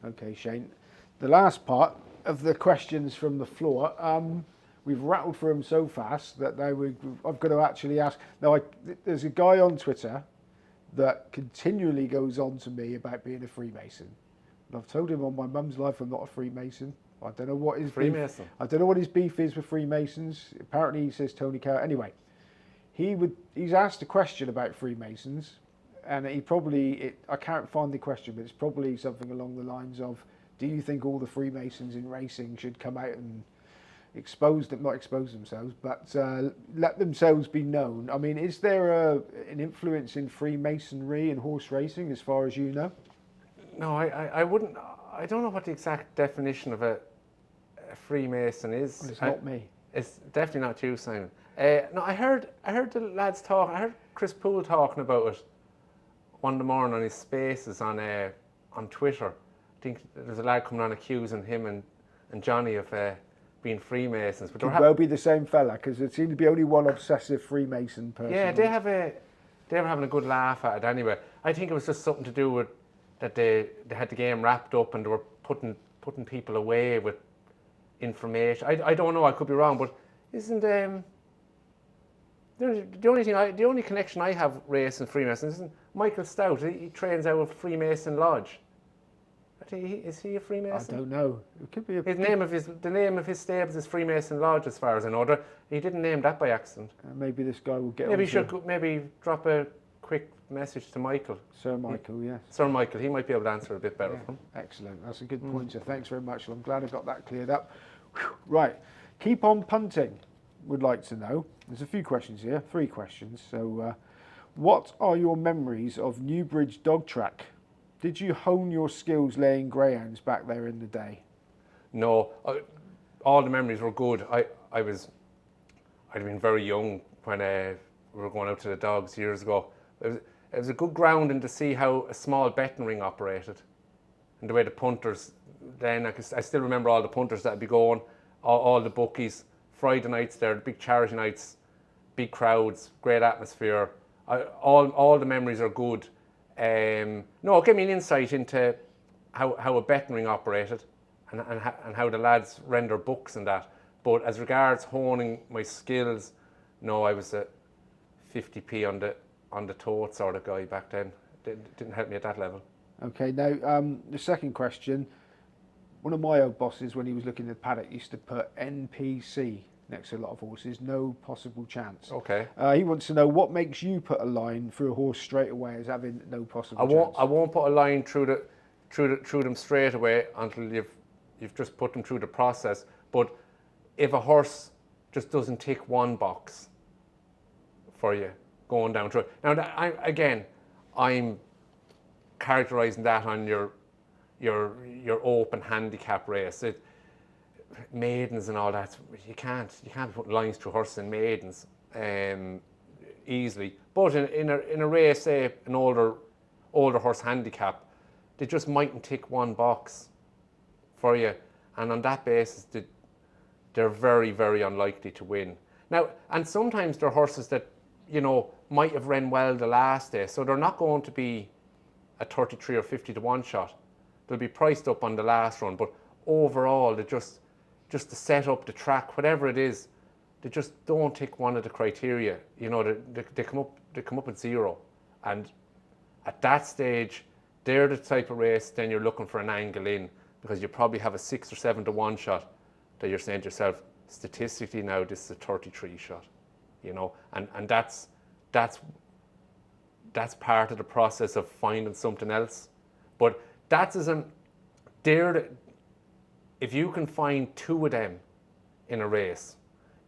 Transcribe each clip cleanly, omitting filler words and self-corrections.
Okay, Shane. The last part of the questions from the floor, we've rattled through them so fast that I've got to actually ask. Now, there's a guy on Twitter that continually goes on to me about being a Freemason. And I've told him on my mum's life I'm not a Freemason. I don't know what his Freemason. beef. I don't know what his beef is with Freemasons. Apparently, he says Tony Carr. Anyway, he's asked a question about Freemasons, and I can't find the question, but it's probably something along the lines of, do you think all the Freemasons in racing should come out and not expose themselves, but let themselves be known? I mean, is there an influence in Freemasonry and horse racing, as far as you know? No, I wouldn't. I don't know what the exact definition of a Freemason is. Well, it's not me. It's definitely not you, Simon. No, I heard the lads talk. I heard Chris Poole talking about it one morning on his Spaces on Twitter. I think there's a lad coming on accusing him and Johnny of being Freemasons. But Could well be the same fella, because there seems to be only one obsessive Freemason person. Yeah, they were having a good laugh at it anyway. I think it was just something to do with that they had the game wrapped up and they were putting people away with information. I don't know, I could be wrong, but isn't the only connection I have racing Freemasons isn't Michael Stout? He trains out of Freemason Lodge. Is he a Freemason? I don't know. It could be the name of his stables is Freemason Lodge, as far as I know. He didn't name that by accident. Maybe this guy will get. Maybe drop a quick message to Michael. Sir Michael, yes. Sir Michael, he might be able to answer a bit better for him. Excellent. That's a good pointer. Thanks very much. I'm glad I got that cleared up. Whew. Right. Keep on punting. Would like to know. There's a few questions here. 3 questions. So, what are your memories of Newbridge Dog Track? Did you hone your skills laying greyhounds back there in the day? No, all the memories were good. I'd been very young when we were going out to the dogs years ago. It was a good grounding to see how a small betting ring operated, and the way the punters. Then I still remember all the punters that'd be going, all the bookies. Friday nights there, the big charity nights, big crowds, great atmosphere. All the memories are good. No, give me an insight into how a betting ring operated and how the lads render books and that. But as regards honing my skills, no, I was a 50p on the tote sort of guy back then. Didn't help me at that level. Okay, now the second question. One of my old bosses, when he was looking at the paddock, used to put NPC next to a lot of horses, no possible chance. Okay. He wants to know what makes you put a line through a horse straight away as having no possible chance. I won't put a line through them straight away until you've just put them through the process. But if a horse just doesn't tick one box for you going down through it. Now, I'm characterising that on your open handicap race. Maidens and all that, you can't put lines through horses and maidens easily. But in a race, say an older horse handicap, they just mightn't tick one box for you, and on that basis, they're very, very unlikely to win. Now, and sometimes they're horses that might have ran well the last day, so they're not going to be a 33 or 50 to 1 shot. They'll be priced up on the last run, but overall, they just to set up the track, whatever it is, they just don't tick one of the criteria. They come up at 0, and at that stage, they're the type of race. Then you're looking for an angle in, because you probably have a 6 or 7 to 1 shot that you're saying to yourself, statistically now this is a 33 shot, and that's part of the process of finding something else. But if you can find 2 of them in a race,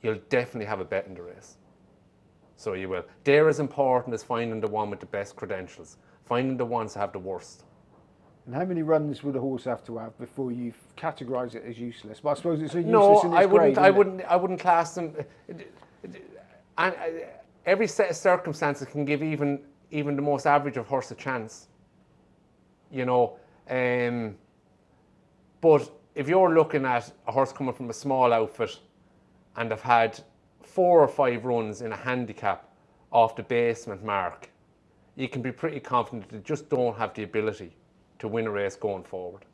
you'll definitely have a bet in the race. So you will. They're as important as finding the one with the best credentials, finding the ones that have the worst. And how many runs would a horse have to have before you categorise it as useless? But I suppose it's a useless in its grade, I wouldn't class them. And every set of circumstances can give even the most average of horse a chance. But if you're looking at a horse coming from a small outfit and have had 4 or 5 runs in a handicap off the basement mark, you can be pretty confident they just don't have the ability to win a race going forward.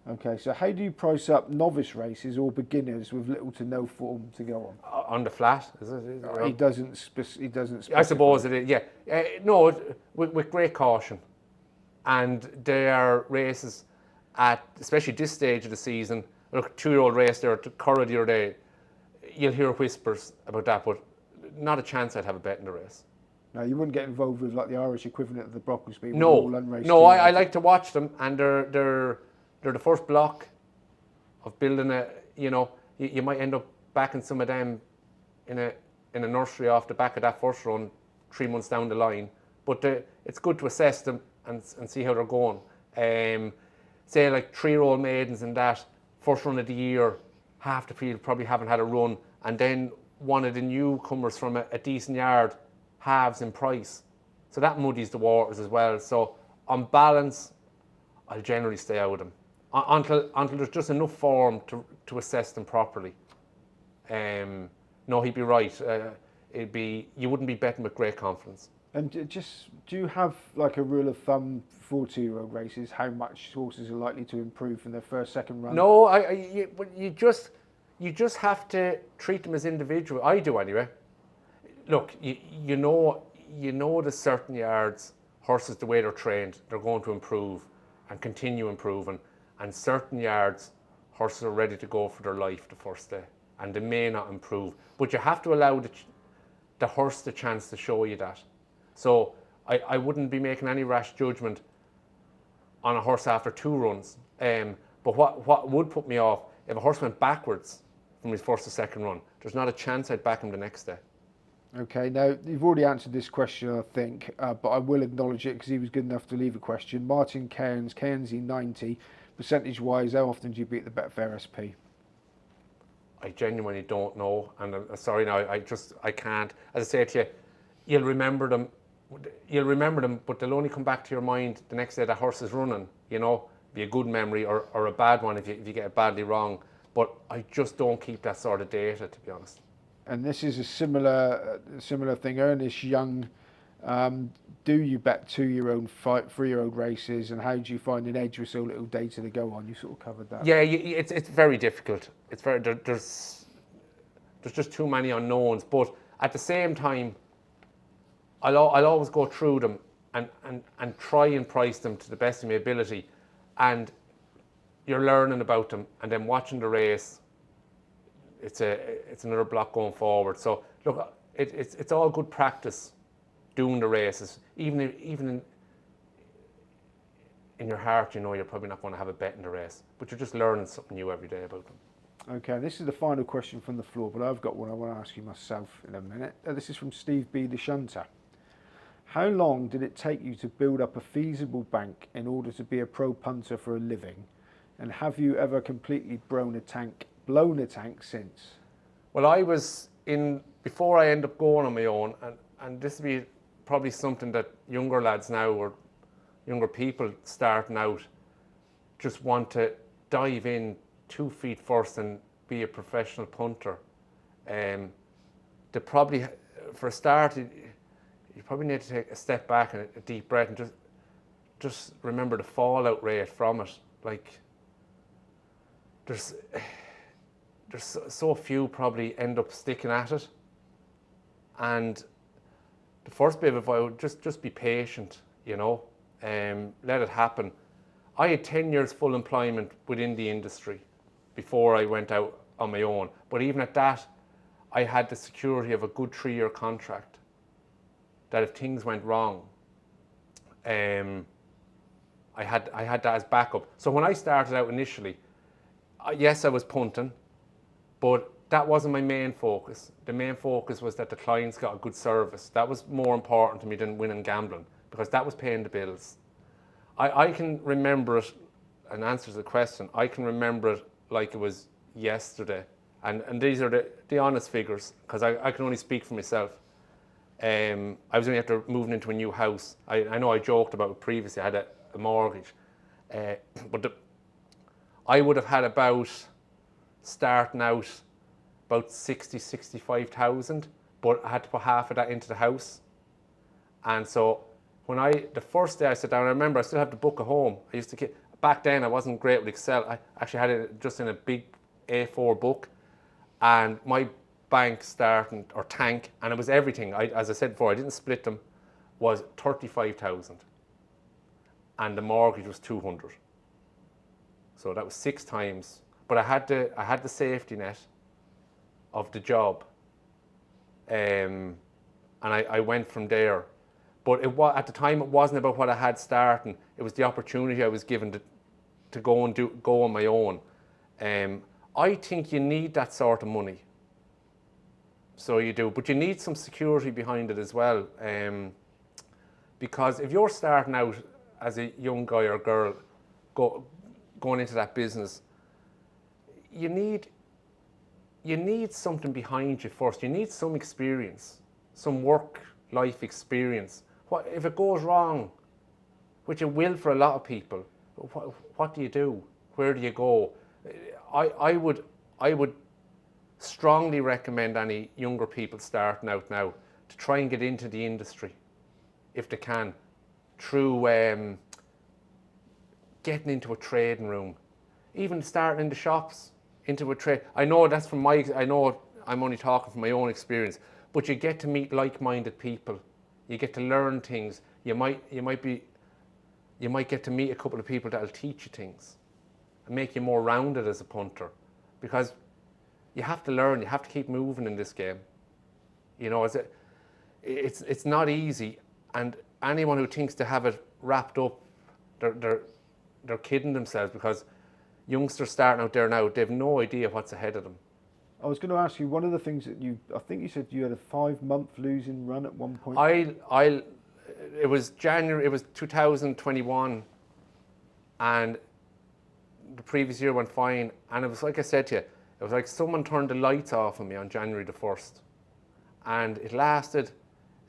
Okay, so how do you price up novice races or beginners with little to no form to go on? On the flat, is it? He doesn't. He doesn't. I suppose Specify. it is, yeah. No, with great caution. And there are races at, especially this stage of the season, look, a 2-year-old race there at Curra the other day, you'll hear whispers about that, but not a chance I'd have a bet in the race. No, you wouldn't get involved with like the Irish equivalent of the Brockles people. No, all unraced no, I teenagers. like to watch them, and they're the first block of building a, you might end up backing some of them in a nursery off the back of that first run 3 months down the line. But it's good to assess them and see how they're going. Say like 3-year-old maidens and that first run of the year, half the field probably haven't had a run, and then one of the newcomers from a decent yard halves in price. So that muddies the waters as well. So on balance, I'll generally stay out of them until there's just enough form to assess them properly. No, he'd be right. You wouldn't be betting with great confidence. And just, do you have like a rule of thumb for 2-year-old races? How much horses are likely to improve from their first, second run? No, you just have to treat them as individual. I do anyway. Look, you know there's certain yards, horses, the way they're trained, they're going to improve and continue improving. And certain yards, horses are ready to go for their life the first day, and they may not improve. But you have to allow the horse the chance to show you that. So I wouldn't be making any rash judgment on a horse after 2 runs. But what would put me off, if a horse went backwards from his first to second run, there's not a chance I'd back him the next day. Okay, now you've already answered this question, I think, but I will acknowledge it because he was good enough to leave a question. Martin Cairns, Cairnsy 90, percentage-wise, how often do you beat the Betfair SP? I genuinely don't know, and I'm sorry now, I can't. As I say to you, you'll remember them, but they'll only come back to your mind the next day that horse is running, be a good memory or a bad one if you get it badly wrong. But I just don't keep that sort of data, to be honest. And this is a similar thing. Ernest Young, do you bet 2-year-old, 3-year-old races, and how do you find an edge with so little data to go on? You sort of covered that. Yeah, it's very difficult. There's just too many unknowns. But at the same time, I'll always go through them and try and price them to the best of my ability. And you're learning about them, and then watching the race, it's another block going forward. So look, it's all good practice doing the races. Even in your heart, you're probably not going to have a bet in the race, but you're just learning something new every day about them. Okay, this is the final question from the floor, but I've got one I want to ask you myself in a minute. This is from Steve B. the Shunter. How long did it take you to build up a feasible bank in order to be a pro punter for a living? And have you ever completely blown a tank since? Well, I was before I end up going on my own, and this would be probably something that younger lads now, or younger people starting out, just want to dive in 2 feet first and be a professional punter. They probably, for a start, you probably need to take a step back and a deep breath and just remember the fallout rate from it. Like, there's so few probably end up sticking at it, and the first bit of advice would just be patient, let it happen. I had 10 years full employment within the industry before I went out on my own, but even at that, I had the security of a good 3-year contract, that if things went wrong, I had that as backup. So when I started out initially, yes, I was punting, but that wasn't my main focus. The main focus was that the clients got a good service. That was more important to me than winning gambling, because that was paying the bills. I can remember it, and answers the question, I can remember it like it was yesterday. And these are the honest figures, because I can only speak for myself. I was only after moving into a new house. I know I joked about it previously, I had a mortgage. But I would have had starting out about 65,000, but I had to put half of that into the house. And so the first day I sat down, I remember I still have the book at home. I used to back then I wasn't great with Excel. I actually had it just in a big A4 book, and my bank starting or tank, and it was everything. As I said before, I didn't split them. Was 35,000, and the mortgage was 200. So that was 6 times. But I had the safety net of the job, and I went from there. But at the time, it wasn't about what I had starting. It was the opportunity I was given to go on my own. I think you need that sort of money. So you do, but you need some security behind it as well. Because if you're starting out as a young guy or girl going into that business, you need something behind you first. You need some experience, some work-life experience. What if it goes wrong, which it will for a lot of people? What do you do? Where do you go? I would strongly recommend any younger people starting out now to try and get into the industry, if they can, through getting into a trading room, even starting in the shops, into a trade. I know that's I know I'm only talking from my own experience, but you get to meet like-minded people. You get to learn things. You might get to meet a couple of people that'll teach you things and make you more rounded as a punter, because you have to learn. You have to keep moving in this game. You know, it's not easy, and anyone who thinks they have it wrapped up, they're kidding themselves, because youngsters starting out there now, they've no idea what's ahead of them. I was going to ask you, one of the things that I think you said you had a 5-month losing run at one point. It was January, it was 2021, and the previous year went fine, and it was like I said to you, it was like someone turned the lights off on me on January the 1st, and it lasted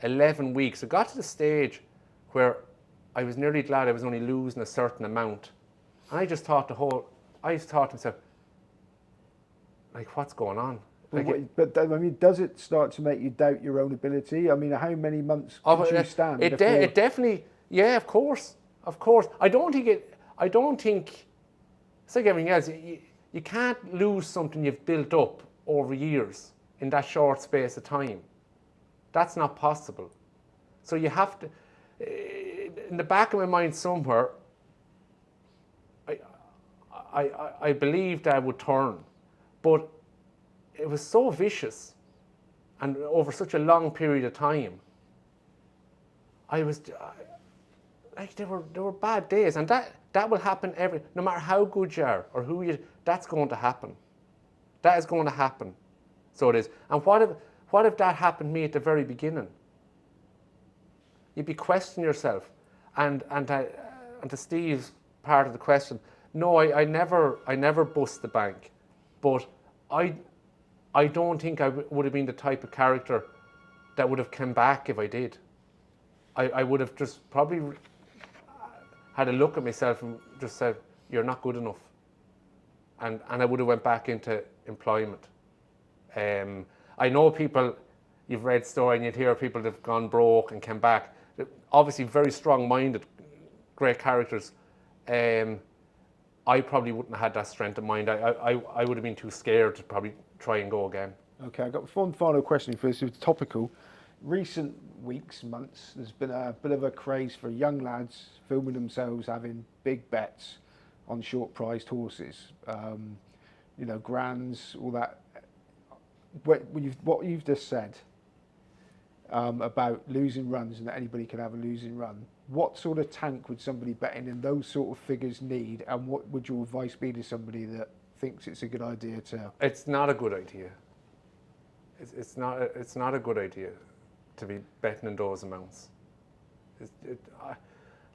11 weeks. It got to the stage where I was nearly glad I was only losing a certain amount, and I just thought to myself, like, what's going on? But I mean, does it start to make you doubt your own ability? I mean, how many months could you stand? It definitely, yeah, of course. I don't think, it's like everything else. You can't lose something you've built up over years in that short space of time. That's not possible. So you have to, in the back of my mind somewhere, I believed I would turn, but it was so vicious, and over such a long period of time. I was like, there were bad days, and that will happen no matter how good you are or who you. That's going to happen. That is going to happen. So it is. And what if that happened to me at the very beginning? You'd be questioning yourself, and to Steve's part of the question. No, I never bust the bank, but I don't think I would have been the type of character that would have come back if I did. I would have just probably had a look at myself and just said, you're not good enough. And I would have went back into employment. I know people, you've read story and you'd hear people that have gone broke and came back. Obviously very strong-minded, great characters. I probably wouldn't have had that strength of mind. I would have been too scared to probably try and go again. Okay, I've got one final question for you. It's topical. Recent weeks, months, there's been a bit of a craze for young lads filming themselves having big bets on short-priced horses. You know, grands, all that. What you've just said about losing runs and that anybody can have a losing run, what sort of tank would somebody betting in those sort of figures need, and what would your advice be to somebody that thinks it's a good idea to? It's not a good idea. It's not a good idea to be betting in those amounts.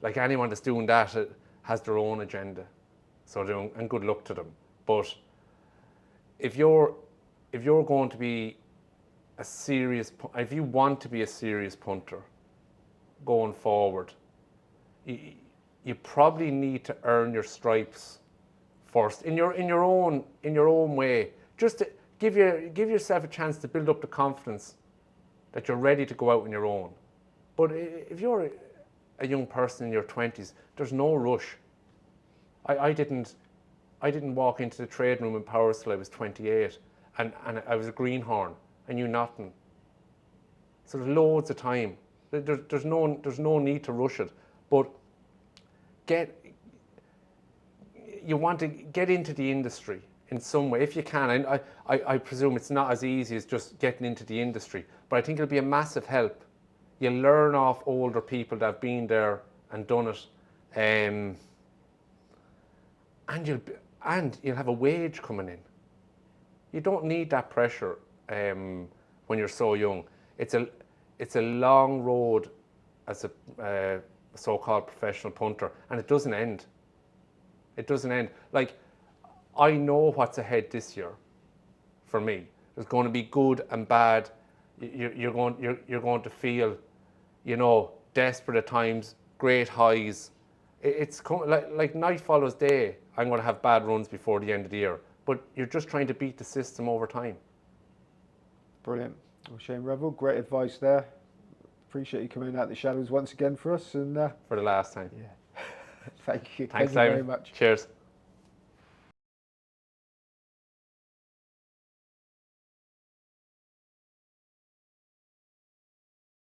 Like anyone that's doing that, it has their own agenda. So and good luck to them. But if you're going to be if you want to be a serious punter going forward, you probably need to earn your stripes first in your own way. Just to give yourself a chance to build up the confidence that you're ready to go out on your own. But if you're a young person in your 20s, there's no rush. I didn't walk into the trade room in Powers till I was 28, and I was a greenhorn. I knew nothing. So there's loads of time. There's no need to rush it, but you want to get into the industry in some way if you can. And I presume it's not as easy as just getting into the industry, but I think it'll be a massive help. You learn off older people that have been there and done it, and you'll have a wage coming in. You don't need that pressure when you're so young. It's a long road as a so-called professional punter, and it doesn't end. It doesn't end. Like, I know what's ahead this year for me. There's going to be good and bad. You're going to feel, desperate at times, great highs. It's like night follows day. I'm going to have bad runs before the end of the year, but you're just trying to beat the system over time. Brilliant. Well, Shane Reville, great advice there. Appreciate you coming out the shadows once again for us, and For the last time. yeah, thank you. Thanks, Thank you very Simon. much. Cheers.